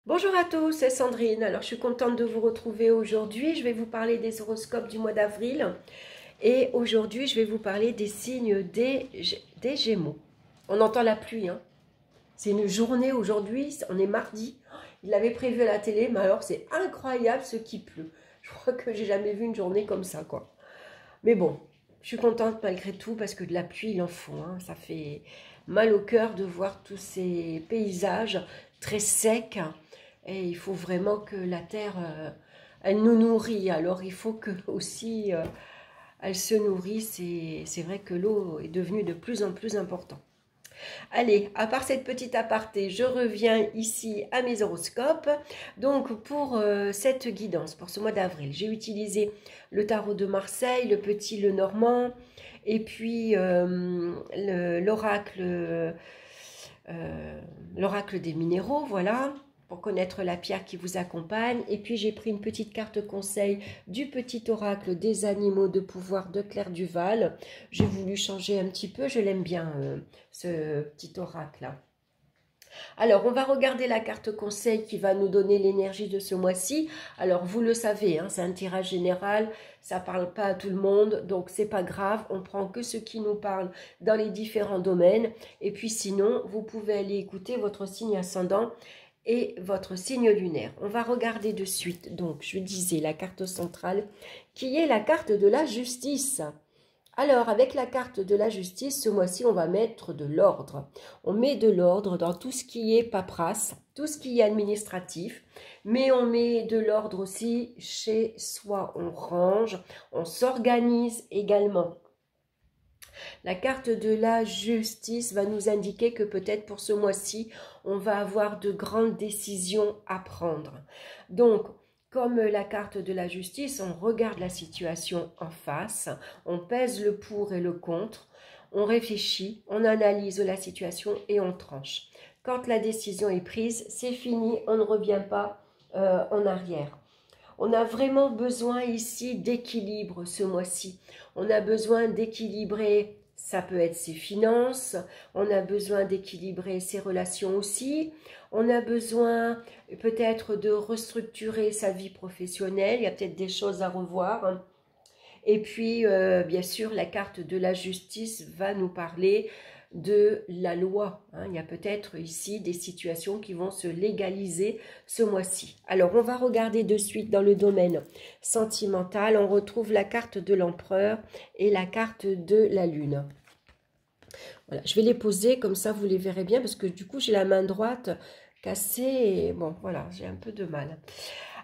Bonjour à tous, c'est Sandrine. Alors, je suis contente de vous retrouver aujourd'hui. Je vais vous parler des horoscopes du mois d'avril. Et aujourd'hui, je vais vous parler des signes des Gémeaux. On entend la pluie, hein. C'est une journée aujourd'hui, on est mardi. Il l'avait prévu à la télé, mais alors c'est incroyable ce qui pleut. Je crois que j'ai jamais vu une journée comme ça, quoi. Mais bon, je suis contente malgré tout parce que de la pluie, il en faut, hein. Ça fait mal au cœur de voir tous ces paysages très secs. Et il faut vraiment que la terre, elle nous nourrit. Alors il faut que aussi elle se nourrisse. Et c'est vrai que l'eau est devenue de plus en plus importante. Allez, à part cette petite aparté, je reviens ici à mes horoscopes. Donc pour cette guidance, pour ce mois d'avril, j'ai utilisé le tarot de Marseille, le petit le normand, et puis l'oracle des minéraux, voilà, pour connaître la pierre qui vous accompagne. Et puis j'ai pris une petite carte conseil du petit oracle des animaux de pouvoir de Claire Duval. J'ai voulu changer un petit peu, je l'aime bien ce petit oracle-là. Alors, on va regarder la carte conseil qui va nous donner l'énergie de ce mois-ci. Alors, vous le savez, hein, c'est un tirage général, ça ne parle pas à tout le monde, donc c'est pas grave, on prend que ce qui nous parle dans les différents domaines. Et puis sinon, vous pouvez aller écouter votre signe ascendant et votre signe lunaire. On va regarder de suite, donc je disais la carte centrale, qui est la carte de la justice. Alors, avec la carte de la justice, ce mois-ci, on va mettre de l'ordre. On met de l'ordre dans tout ce qui est paperasse, tout ce qui est administratif, mais on met de l'ordre aussi chez soi. On range, on s'organise également. La carte de la justice va nous indiquer que peut-être pour ce mois-ci, on va avoir de grandes décisions à prendre. Donc, comme la carte de la justice, on regarde la situation en face, on pèse le pour et le contre, on réfléchit, on analyse la situation et on tranche. Quand la décision est prise, c'est fini, on ne revient pas en arrière. On a vraiment besoin ici d'équilibre ce mois-ci. On a besoin d'équilibrer, ça peut être ses finances, on a besoin d'équilibrer ses relations aussi, on a besoin peut-être de restructurer sa vie professionnelle, il y a peut-être des choses à revoir. Et puis, bien sûr, la carte de la justice va nous parler de la loi. Il y a peut-être ici des situations qui vont se légaliser ce mois-ci. Alors, on va regarder de suite dans le domaine sentimental. On retrouve la carte de l'empereur et la carte de la lune. Voilà, je vais les poser, comme ça vous les verrez bien, parce que du coup, j'ai la main droite cassée et bon, voilà, j'ai un peu de mal.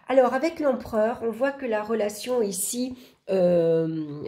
Alors, avec l'empereur, on voit que la relation ici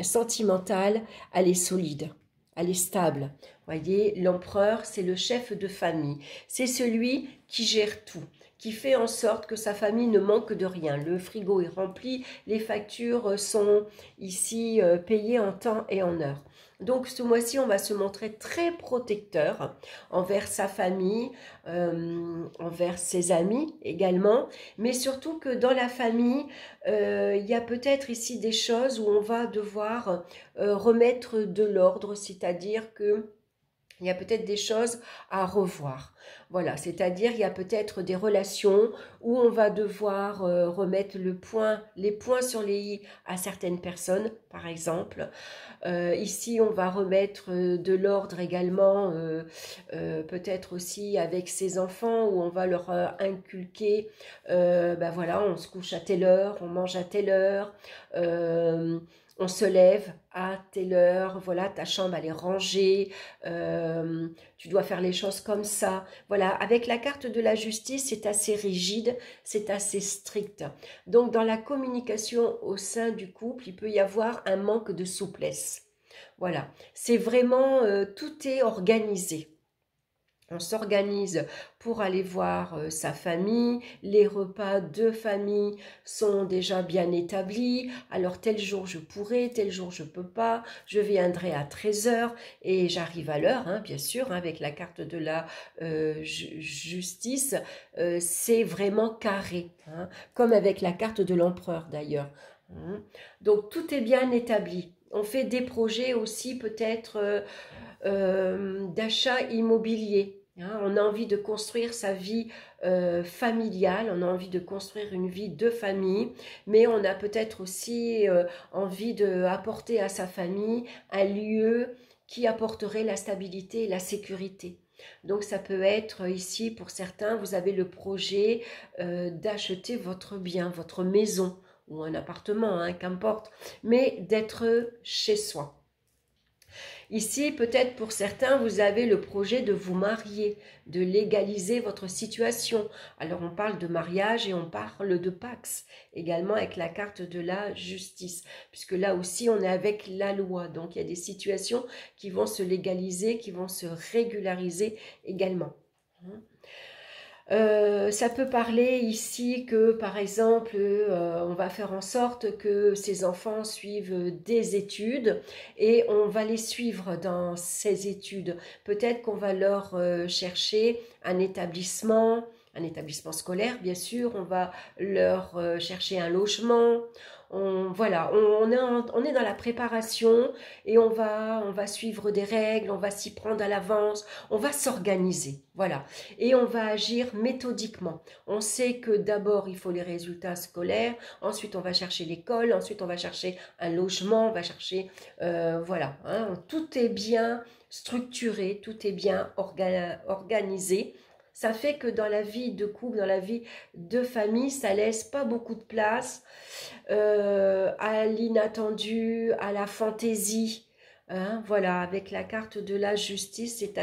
sentimentale, elle est solide, elle est stable. Vous voyez, l'empereur, c'est le chef de famille. C'est celui qui gère tout, qui fait en sorte que sa famille ne manque de rien. Le frigo est rempli, les factures sont ici payées en temps et en heure. Donc ce mois-ci, on va se montrer très protecteur envers sa famille, envers ses amis également, mais surtout que dans la famille, il y a peut-être ici des choses où on va devoir remettre de l'ordre, c'est-à-dire que il y a peut-être des choses à revoir. Voilà, c'est-à-dire il y a peut-être des relations où on va devoir remettre les points sur les i à certaines personnes, par exemple. Ici, on va remettre de l'ordre également, peut-être aussi avec ses enfants, où on va leur inculquer, ben voilà, on se couche à telle heure, on mange à telle heure, on se lève à telle heure, voilà, ta chambre elle est rangée, tu dois faire les choses comme ça. Voilà, avec la carte de la justice, c'est assez rigide, c'est assez strict. Donc dans la communication au sein du couple, il peut y avoir un manque de souplesse. Voilà, c'est vraiment, tout est organisé. On s'organise pour aller voir sa famille, les repas de famille sont déjà bien établis, alors tel jour je pourrai, tel jour je peux pas, je viendrai à 13 h et j'arrive à l'heure, hein, bien sûr, hein, avec la carte de la justice, c'est vraiment carré, hein, comme avec la carte de l'empereur d'ailleurs. Hein. Donc tout est bien établi. On fait des projets aussi peut-être d'achat immobilier. Hein, on a envie de construire sa vie familiale, on a envie de construire une vie de famille, mais on a peut-être aussi envie d'apporter à sa famille un lieu qui apporterait la stabilité et la sécurité. Donc ça peut être ici, pour certains, vous avez le projet d'acheter votre bien, votre maison ou un appartement, hein, qu'importe, mais d'être chez soi. Ici, peut-être pour certains, vous avez le projet de vous marier, de légaliser votre situation. Alors, on parle de mariage et on parle de Pax, également avec la carte de la justice, puisque là aussi, on est avec la loi. Donc, il y a des situations qui vont se légaliser, qui vont se régulariser également. Ça peut parler ici que, par exemple, on va faire en sorte que ces enfants suivent des études et on va les suivre dans ces études. Peut-être qu'on va leur chercher un établissement scolaire, bien sûr. On va leur chercher un logement. Voilà, on est dans la préparation et on va suivre des règles, on va s'y prendre à l'avance, on va s'organiser, voilà. Et on va agir méthodiquement. On sait que d'abord, il faut les résultats scolaires, ensuite on va chercher l'école, ensuite on va chercher un logement, on va chercher, voilà, hein, tout est bien structuré, tout est bien organisé. Ça fait que dans la vie de couple, dans la vie de famille, ça laisse pas beaucoup de place à l'inattendu, à la fantaisie. Hein, voilà, avec la carte de la justice, c'est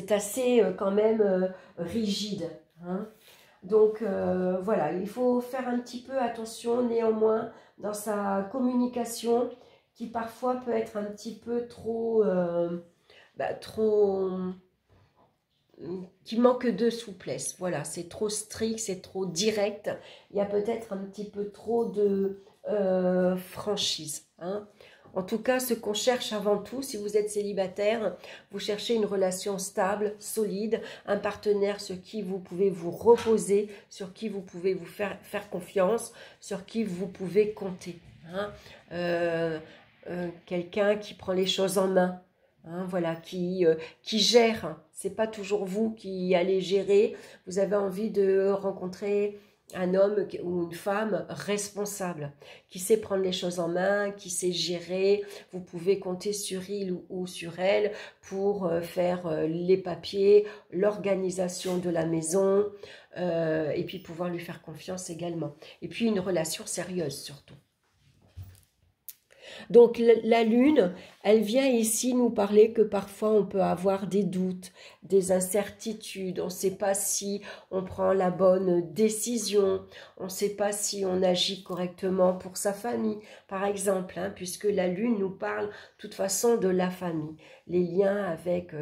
assez quand même rigide. Hein. Donc voilà, il faut faire un petit peu attention néanmoins dans sa communication qui parfois peut être un petit peu trop qui manque de souplesse. Voilà, c'est trop strict, c'est trop direct. Il y a peut-être un petit peu trop de franchise. Hein. En tout cas, ce qu'on cherche avant tout, si vous êtes célibataire, vous cherchez une relation stable, solide, un partenaire sur qui vous pouvez vous reposer, sur qui vous pouvez vous faire confiance, sur qui vous pouvez compter. Hein. Quelqu'un qui prend les choses en main. Hein, voilà, qui gère. C'est pas toujours vous qui allez gérer. Vous avez envie de rencontrer un homme ou une femme responsable, qui sait prendre les choses en main, qui sait gérer. Vous pouvez compter sur il ou sur elle pour faire les papiers, l'organisation de la maison, et puis pouvoir lui faire confiance également. Et puis une relation sérieuse surtout. Donc la lune, elle vient ici nous parler que parfois on peut avoir des doutes, des incertitudes, on ne sait pas si on prend la bonne décision, on ne sait pas si on agit correctement pour sa famille, par exemple, hein, puisque la lune nous parle de toute façon de la famille, les liens avec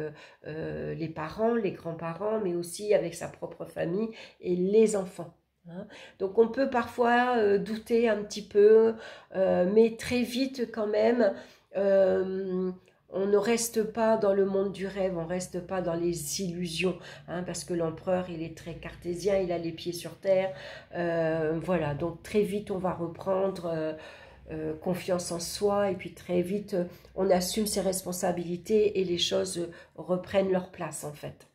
les parents, les grands-parents, mais aussi avec sa propre famille et les enfants. Donc on peut parfois douter un petit peu, mais très vite quand même, on ne reste pas dans le monde du rêve, on ne reste pas dans les illusions, hein, parce que l'empereur il est très cartésien, il a les pieds sur terre, voilà, donc très vite on va reprendre confiance en soi, et puis très vite on assume ses responsabilités et les choses reprennent leur place en fait.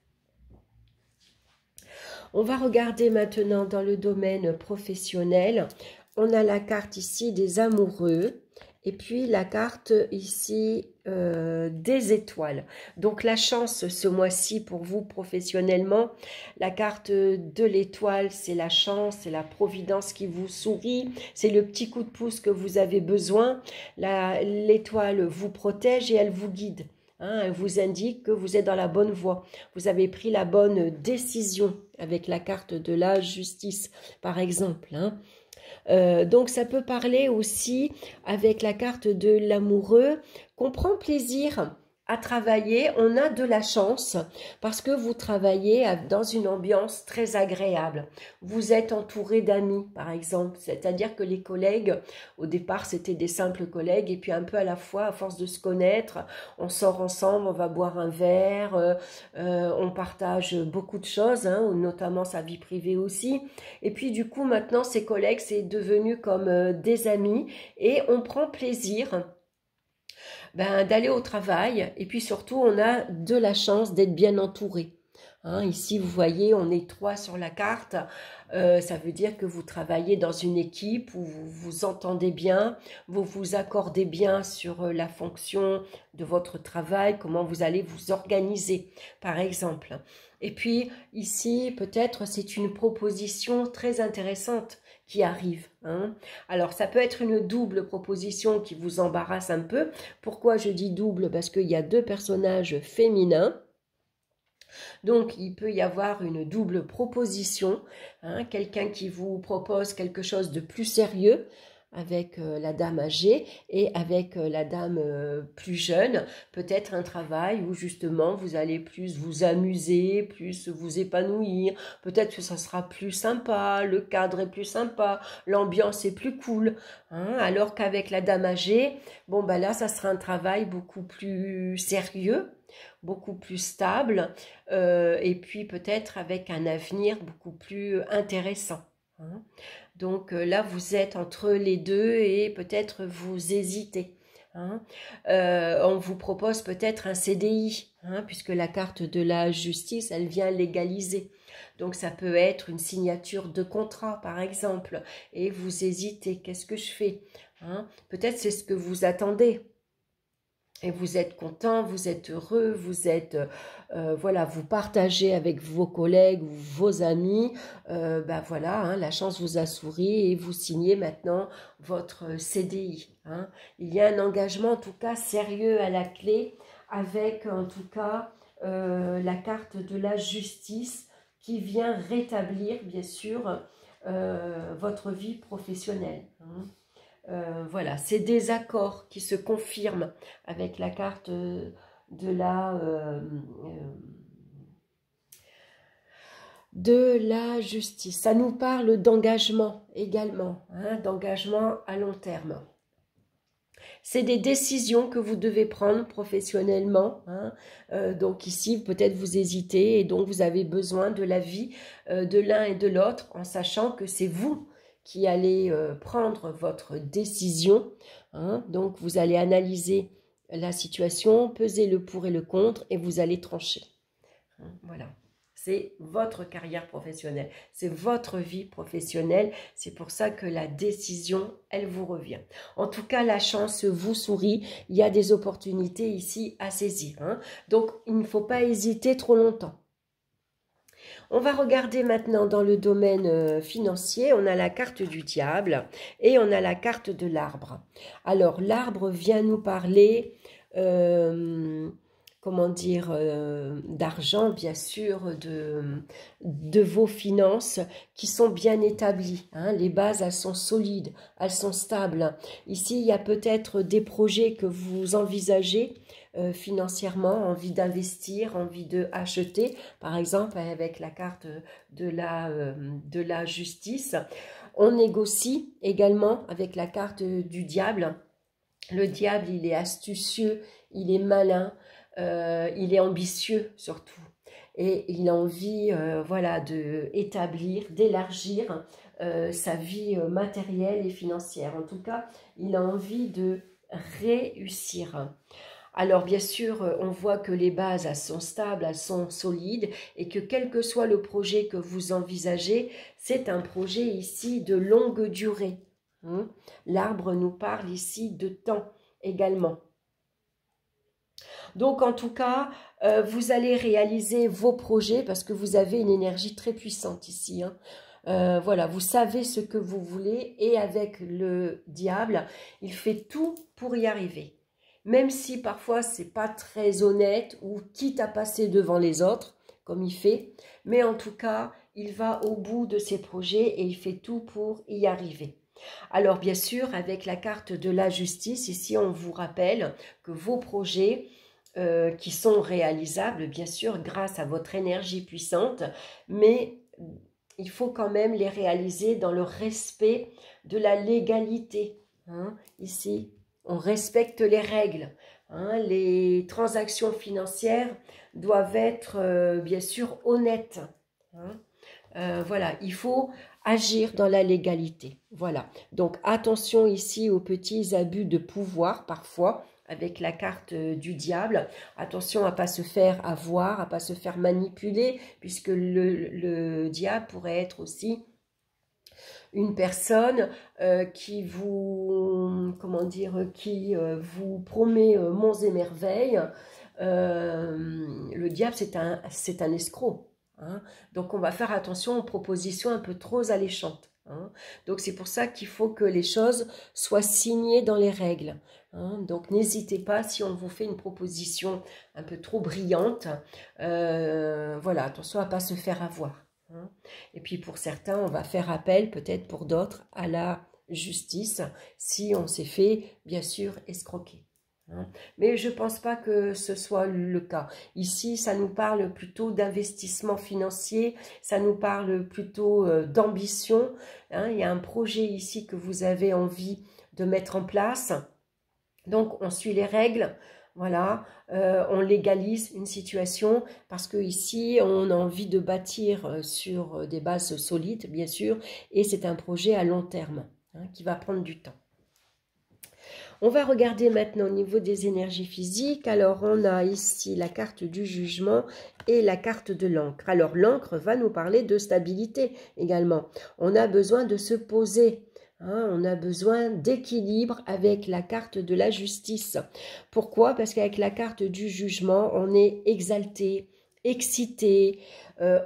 On va regarder maintenant dans le domaine professionnel. On a la carte ici des amoureux et puis la carte ici des étoiles. Donc la chance ce mois-ci pour vous professionnellement. La carte de l'étoile, c'est la chance, c'est la providence qui vous sourit. C'est le petit coup de pouce que vous avez besoin. L'étoile vous protège et elle vous guide. Hein, elle vous indique que vous êtes dans la bonne voie. Vous avez pris la bonne décision avec la carte de la justice, par exemple. Hein. Donc, ça peut parler aussi avec la carte de l'amoureux qu'on prend plaisir à travailler, on a de la chance parce que vous travaillez dans une ambiance très agréable. Vous êtes entouré d'amis, par exemple, c'est-à-dire que les collègues, au départ, c'était des simples collègues et puis un peu à la fois, à force de se connaître, on sort ensemble, on va boire un verre, on partage beaucoup de choses, hein, notamment sa vie privée aussi. Et puis du coup, maintenant, ces collègues, c'est devenu comme des amis et on prend plaisir Ben, d'aller au travail, et puis surtout, on a de la chance d'être bien entouré. Hein, ici, vous voyez, on est 3 sur la carte. Ça veut dire que vous travaillez dans une équipe où vous vous entendez bien, vous vous accordez bien sur la fonction de votre travail, comment vous allez vous organiser, par exemple. Et puis, ici, peut-être, c'est une proposition très intéressante qui arrive. Hein. Alors, ça peut être une double proposition qui vous embarrasse un peu. Pourquoi je dis double? Parce qu'il y a 2 personnages féminins. Donc, il peut y avoir une double proposition, hein, quelqu'un qui vous propose quelque chose de plus sérieux avec la dame âgée et avec la dame plus jeune, peut-être un travail où justement vous allez plus vous amuser, plus vous épanouir, peut-être que ça sera plus sympa, le cadre est plus sympa, l'ambiance est plus cool, hein, alors qu'avec la dame âgée, bon ben là ça sera un travail beaucoup plus sérieux, beaucoup plus stable, et puis peut-être avec un avenir beaucoup plus intéressant. Hein. Donc là, vous êtes entre les deux et peut-être vous hésitez. Hein. On vous propose peut-être un CDI, hein, puisque la carte de la justice, elle vient légaliser. Donc ça peut être une signature de contrat, par exemple, et vous hésitez, qu'est-ce que je fais? Hein. Peut-être c'est ce que vous attendez. Et vous êtes content, vous êtes heureux, vous êtes, voilà, vous partagez avec vos collègues ou vos amis, ben voilà, hein, la chance vous a souri et vous signez maintenant votre CDI. Hein. Il y a un engagement en tout cas sérieux à la clé avec en tout cas la carte de la justice qui vient rétablir bien sûr votre vie professionnelle. Hein. Voilà, c'est des accords qui se confirment avec la carte de la justice. Ça nous parle d'engagement également, hein, d'engagement à long terme. C'est des décisions que vous devez prendre professionnellement. Hein. Donc ici, peut-être vous hésitez et donc vous avez besoin de l'avis de l'un et de l'autre en sachant que c'est vous qui allez prendre votre décision. Hein. Donc vous allez analyser la situation, peser le pour et le contre et vous allez trancher. Hein. Voilà. C'est votre carrière professionnelle, c'est votre vie professionnelle. C'est pour ça que la décision, elle vous revient. En tout cas, la chance vous sourit. Il y a des opportunités ici à saisir. Hein. Donc, il ne faut pas hésiter trop longtemps. On va regarder maintenant dans le domaine financier. On a la carte du diable et on a la carte de l'arbre. Alors, l'arbre vient nous parler... comment dire, d'argent, bien sûr, de vos finances qui sont bien établies. Hein. Les bases, elles sont solides, elles sont stables. Ici, il y a peut-être des projets que vous envisagez financièrement, envie d'investir, envie de acheter, par exemple, avec la carte de la justice. On négocie également avec la carte du diable. Le diable, il est astucieux, il est malin, il est ambitieux surtout et il a envie voilà, d'établir, d'élargir sa vie matérielle et financière. En tout cas, il a envie de réussir. Alors bien sûr, on voit que les bases elles sont stables, elles sont solides et que quel que soit le projet que vous envisagez, c'est un projet ici de longue durée. Hein. L'arbre nous parle ici de temps également. Donc, en tout cas, vous allez réaliser vos projets parce que vous avez une énergie très puissante ici. Hein. Voilà, vous savez ce que vous voulez et avec le diable, il fait tout pour y arriver. Même si parfois, c'est pas très honnête ou quitte à passer devant les autres, comme il fait. Mais en tout cas, il va au bout de ses projets et il fait tout pour y arriver. Alors, bien sûr, avec la carte de la justice, ici, on vous rappelle que vos projets... qui sont réalisables, bien sûr, grâce à votre énergie puissante, mais il faut quand même les réaliser dans le respect de la légalité. Hein. Ici, on respecte les règles. Hein. Les transactions financières doivent être, bien sûr, honnêtes. Hein. Voilà, il faut agir dans la légalité. Voilà, donc attention ici aux petits abus de pouvoir parfois, avec la carte du diable. Attention à ne pas se faire avoir, à ne pas se faire manipuler, puisque le diable pourrait être aussi une personne qui vous, comment dire, qui vous promet monts et merveilles. Le diable, c'est un escroc. Hein. Donc, on va faire attention aux propositions un peu trop alléchantes. Hein. Donc, c'est pour ça qu'il faut que les choses soient signées dans les règles. Hein. Donc, n'hésitez pas si on vous fait une proposition un peu trop brillante. Voilà, attention à ne pas se faire avoir. Et puis pour certains, on va faire appel, peut-être pour d'autres, à la justice, si on s'est fait, bien sûr, escroquer. Mais je ne pense pas que ce soit le cas. Ici, ça nous parle plutôt d'investissement financier, ça nous parle plutôt d'ambition. Il y a un projet ici que vous avez envie de mettre en place. Donc, on suit les règles. Voilà, on légalise une situation parce que ici on a envie de bâtir sur des bases solides, bien sûr, et c'est un projet à long terme qui va prendre du temps. On va regarder maintenant au niveau des énergies physiques. Alors, on a ici la carte du jugement et la carte de l'encre. Alors, l'encre va nous parler de stabilité également. On a besoin de se poser. On a besoin d'équilibre avec la carte de la justice. Pourquoi? Parce qu'avec la carte du jugement, on est exalté, excité,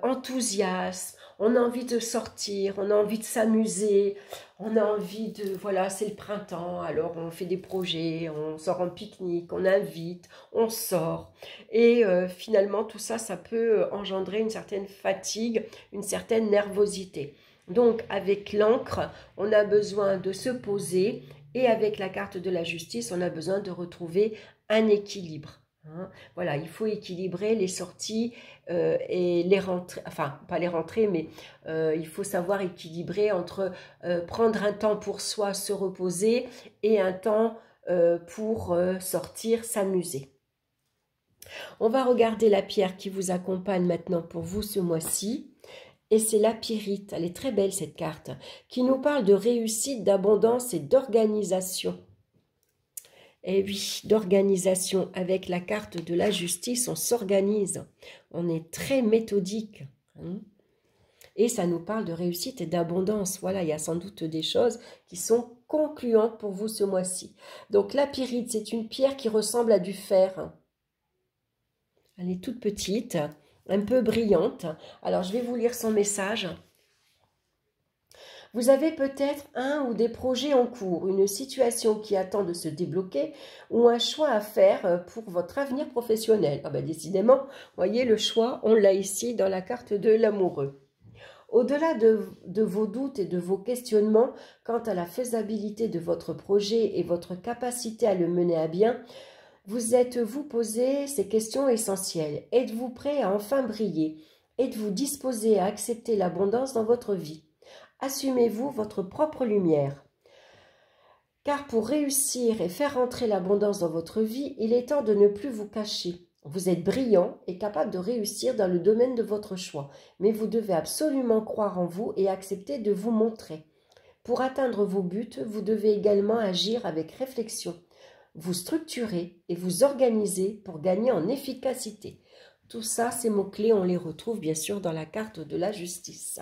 enthousiaste, on a envie de sortir, on a envie de s'amuser, on a envie de... Voilà, c'est le printemps, alors on fait des projets, on sort en pique-nique, on invite, on sort. Et finalement, tout ça, ça peut engendrer une certaine fatigue, une certaine nervosité. Donc, avec l'encre, on a besoin de se poser et avec la carte de la justice, on a besoin de retrouver un équilibre. Voilà, il faut équilibrer les sorties et les rentrées, enfin, pas les rentrées, mais il faut savoir équilibrer entre prendre un temps pour soi, se reposer, et un temps pour sortir, s'amuser. On va regarder la pierre qui vous accompagne maintenant pour vous ce mois-ci. Et c'est la pyrite, elle est très belle cette carte, qui nous parle de réussite, d'abondance et d'organisation. Et oui, d'organisation. Avec la carte de la justice, on s'organise, on est très méthodique. Et ça nous parle de réussite et d'abondance. Voilà, il y a sans doute des choses qui sont concluantes pour vous ce mois-ci. Donc la pyrite, c'est une pierre qui ressemble à du fer. Elle est toute petite, un peu brillante. Alors, je vais vous lire son message. Vous avez peut-être un ou des projets en cours, une situation qui attend de se débloquer ou un choix à faire pour votre avenir professionnel. Ah ben, décidément, vous voyez, le choix, on l'a ici dans la carte de l'amoureux. Au-delà de vos doutes et de vos questionnements quant à la faisabilité de votre projet et votre capacité à le mener à bien, vous êtes-vous posé ces questions essentielles? Êtes-vous prêt à enfin briller? Êtes-vous disposé à accepter l'abondance dans votre vie? Assumez-vous votre propre lumière? Car pour réussir et faire entrer l'abondance dans votre vie, il est temps de ne plus vous cacher. Vous êtes brillant et capable de réussir dans le domaine de votre choix, mais vous devez absolument croire en vous et accepter de vous montrer. Pour atteindre vos buts, vous devez également agir avec réflexion. Vous structurez et vous organisez pour gagner en efficacité. Tout ça, ces mots-clés, on les retrouve bien sûr dans la carte de la justice.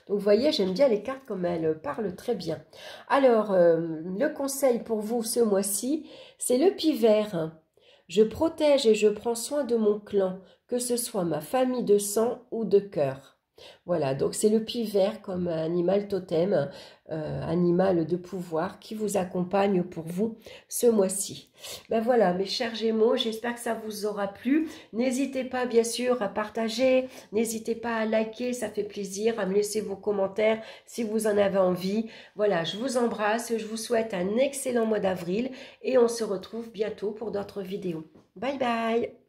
Donc, vous voyez, j'aime bien les cartes comme elles parlent très bien. Alors, le conseil pour vous ce mois-ci, c'est le pivert. Je protège et je prends soin de mon clan, que ce soit ma famille de sang ou de cœur. Voilà, donc c'est le pivert comme animal totem, animal de pouvoir qui vous accompagne pour vous ce mois-ci. Ben voilà, mes chers Gémeaux, j'espère que ça vous aura plu. N'hésitez pas bien sûr à partager, n'hésitez pas à liker, ça fait plaisir, à me laisser vos commentaires si vous en avez envie. Voilà, je vous embrasse, je vous souhaite un excellent mois d'avril et on se retrouve bientôt pour d'autres vidéos. Bye bye!